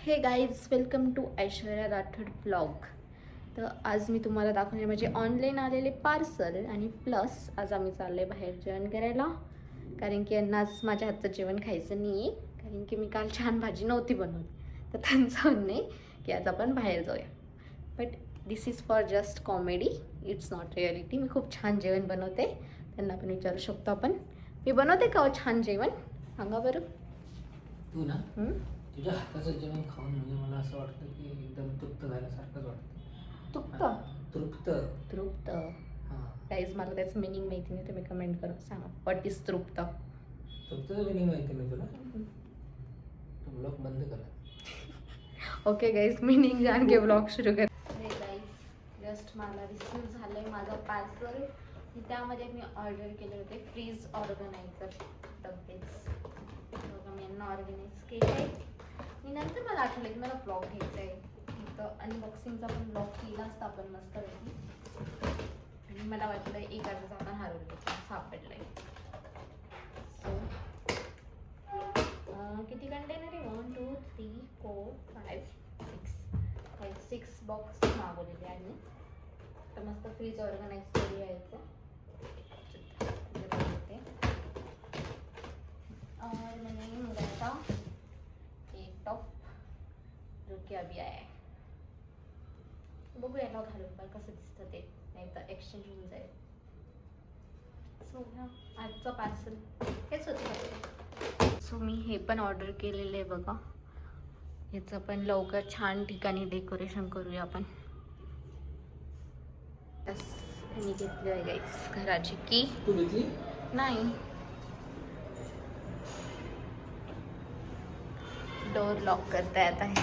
हे guys, welcome to Aishwarya Rathod blog. तर आज मी तुम्हाला दाखवणार माझे ऑनलाईन आलेले पार्सल आणि प्लस आज आम्ही चाललो आहे बाहेर जेवण करायला. कारण की यांना आज माझ्या हातचं जेवण खायचं नाही आहे, कारण की मी काल छान भाजी नव्हती बनवली. तर त्यांचं म्हणणं आहे की आज आपण बाहेर जाऊया. But this is for just comedy, it's not reality. मी खूप छान जेवण बनवते, त्यांना पण विचारू शकतो आपण. मी बनवते का छान जेवण? सांगा बरं. तू ना तुझ्या हाताचं जेवण खाऊन म्हणजे मला असं वाटतं की एकदम तृप्त झाल्यासारखंच वाटतं. तृप्त तृप्त. हां, गाईज, मला त्याचं मिनिंग माहिती नाही, तुम्ही कमेंट करून सांगा. व्हॉट इज तृप्त? तृप्तचं मिनिंग माहिती नाही तुला? तू ब्लॉग बंद कर. ओके गाईज, मिनिंग जाण के ब्लॉग सुरू कर. हे गाईज, जस्ट मला रिसीव झालं आहे माझं पार्सल. त्यामध्ये मी ऑर्डर केले होते फ्रीज ऑर्गनायझर डब्बेच. मी यांना ऑर्गनाईज केलं आहे. मी नंतर मला आठवलं की मला ब्लॉग घ्यायचा आहे. इथं अनबॉक्सिंगचा पण ब्लॉग केला असता आपण मस्तपैकी. आणि मला वाटलं एक अर्धा आपण हरवलं सापडलं आहे. सो किती कंटेनर आहे? 1 2 3 4 5 6 बॉक्स मागवलेले आहे. तर मस्त फ्रीज ऑर्गनाईज केली यायचं. और मैंने मंगाया था एक टॉप जो कि अभी आया है. बघूया याला घालून पण कसं दिसतं ते, नाही तर एक्सचेंज होऊन जाईल. सो आजचं पार्सल हेच होतं. सो मी हे पण ऑर्डर केलेलं आहे बघा. ह्याचं पण लवकर छान ठिकाणी डेकोरेशन करूया आपण. बस मी घेतली आहे गाईस घराची की. तू घेतली? नाही, डोर लॉक करता येत आहे.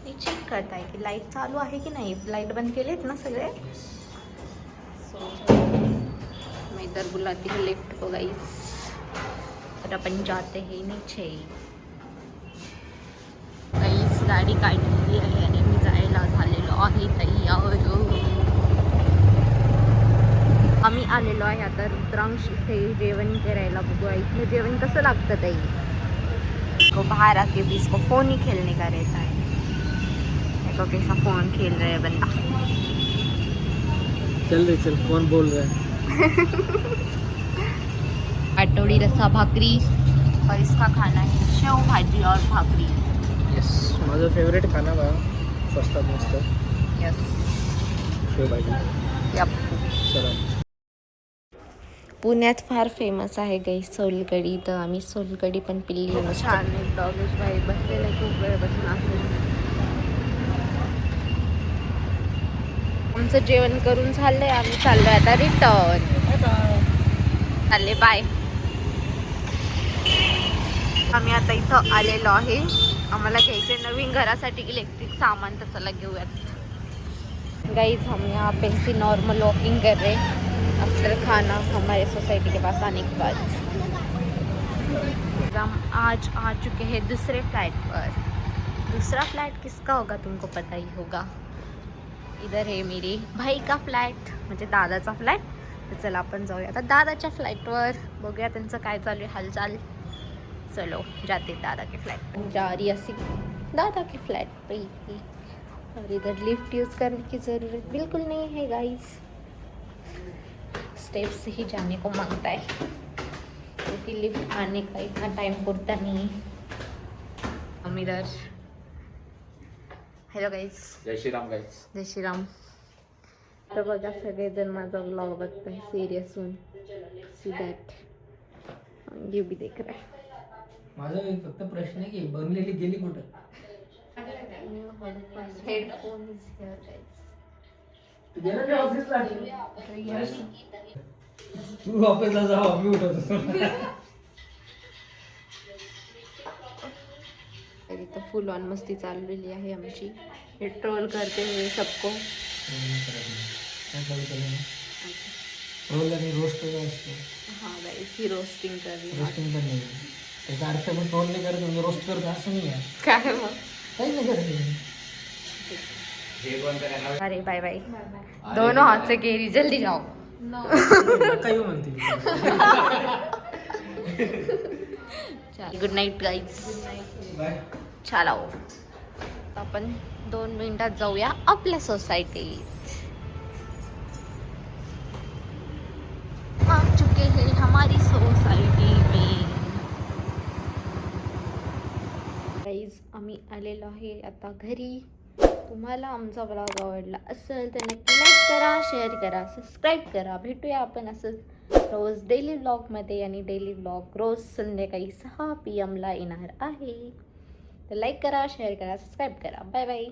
मी चेक करताय की लाईट चालू आहे की नाही. लाईट बंद केलेत ना सगळे. सो मैं इधर बुलाती हूँ लिफ्ट को गाइस. तर आपण जाते हे नीचे. गाइस, गाडी काढलेली आहे आणि मी जायला झालेलो आहे तयार. आम्ही आलेलो आहे आता रुद्रांश इथे जेवण करायला. बघूया इथलं जेवण कसं लागतं ताई. को बाहर आके भी इसको फ़ोन ही खेलने का रहता है. देखो कैसा फ़ोन खेल रहा है बंदा. चल रे चल, कौन बोल रहा है? आठवडी रस्सा भाकरी और इसका खाना है शेव भाजी और भाकरी. येस, माझं फेवरेट खाना बा. स्वस्तात मस्त यस. शेव भाजी. यप. चला. पुण्यात फार फेमस आहे गाई सोलकढी. तर आम्ही सोलकढी पण पिल्ली. छान एक डॉगेश बाई बसलेला खूप वेळपासून असेल. आमचं जेवण करून झालंय, आम्ही चाललोय आता रिटर्न. चालले बाय. आम्ही आता इथं आलेलो आहे. आम्हाला घ्यायचे नवीन घरासाठी इलेक्ट्रिक सामान, तर चला घेऊयात. गाइस, हम यहाँ पे ऐसी नॉर्मल वॉकिंग कर रहे हैं अक्सर खाना हमारे सोसाइटी के पास आने के बाद. हम आज आ चुके हैं दूसरे फ्लैट पर. दूसरा फ्लैट किसका होगा तुमको पता ही होगा. इधर है मेरे भाई का फ्लॅट, म्हणजे दादाचा फ्लॅट. तर चला आपण जाऊया आता दादाच्या फ्लॅटवर. बघूया त्यांचं काय चालू आहे हालचाल. चलो जाते दादा के फ्लैट. जा रही असी दादा के फ्लैट पे. और इधर लिफ्ट यूज़ करने की ज़रूरत बिल्कुल नहीं है गाइस. स्टेप से ही जाने को मांगता है, क्योंकि लिफ्ट आने का इतना टाइम पुरता नहीं. हम इधर. Hello guys. जय श्रीराम गाईस. जय श्रीराम. तर बघा सगळेजण माझा व्लॉग बघताय सिरियस होऊन. सी दॅट ये भी देख रहा है. माझा फक्त प्रश्न आहे की बनलेली गेली कुठं? Headphone is here guys. तू गेला का ऑफिसला? तू ऑफिसला जा, मी उठवतो. इथं फुल ऑन मस्ती चाललेली आहे आमची. हे ट्रोल करते हुए सबको. रोल आणि रोस्ट असतो. हाँ गाइस, ही रोस्टिंग कर रही है. रोस्टिंग पण नाही, त्याचा अर्थ पण ट्रोल नाही करत म्हणजे रोस्ट करत असं नाही आहे. काय मग? काही नाही करत. अरे बाय बाय. दोनों हाथ से घेरी, जल्दी जाओ. काही म्हणते. Good Knight guys. बाय. चलो. आता आपण 2 मिनिटात जाऊया आपल्या सोसायटीत. आ चुके हैं हमारी सोसायटी में. गाईज आम्ही आलेलो आहे आता घरी. तुम्हाला आमचा ब्लॉग आवडला असेल तर नक्की लाईक करा, शेअर करा, सबस्क्राईब करा. भेटूया आपण असंच रोज डेली व्लॉगमध्ये. आणि डेली व्लॉग रोज संध्याकाळी 6 PM ला येणार आहे. तर लाईक करा, शेअर करा, सबस्क्राईब करा. Bye bye.